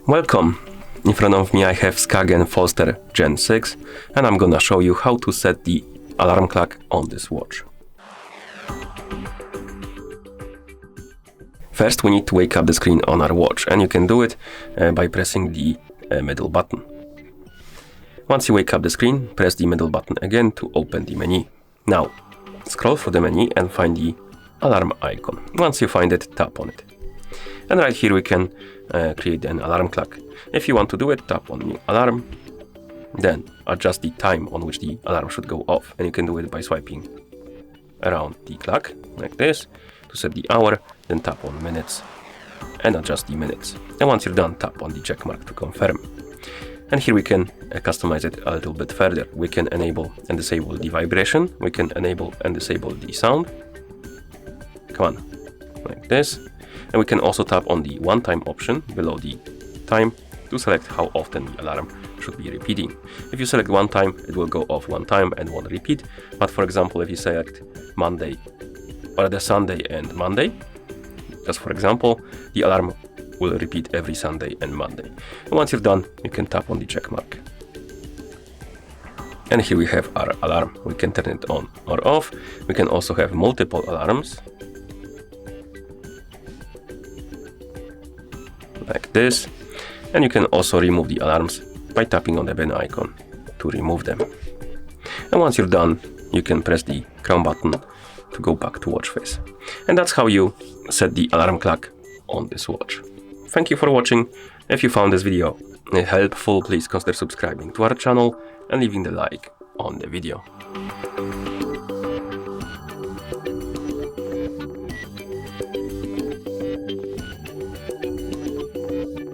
Welcome! In front of me I have SKAGEN Falster Gen 6 and I'm gonna show you how to set the alarm clock on this watch. First we need to wake up the screen on our watch, and you can do it by pressing the middle button. Once you wake up the screen, press the middle button again to open the menu. Now scroll through the menu and find the alarm icon. Once you find it, tap on it. And right here we can create an alarm clock. If you want to do it, tap on new alarm, then adjust the time on which the alarm should go off, and you can do it by swiping around the clock like this to set the hour, then tap on minutes and adjust the minutes. And once you're done, tap on the check mark to confirm. And here we can customize it a little bit further. We can enable and disable the vibration, we can enable and disable the sound, come on, like this. And we can also tap on the one time option below the time to select how often the alarm should be repeating. If you select one time, it will go off one time and won't repeat. But for example, if you select Monday or the Sunday and Monday, just for example, the alarm will repeat every Sunday and Monday. And once you're done, you can tap on the check mark. And here we have our alarm. We can turn it on or off. We can also have multiple alarms, like this. And you can also remove the alarms by tapping on the bin icon to remove them. And once you're done, you can press the crown button to go back to watch face. And that's how you set the alarm clock on this watch. Thank you for watching. If you found this video helpful, please consider subscribing to our channel and leaving the like on the video.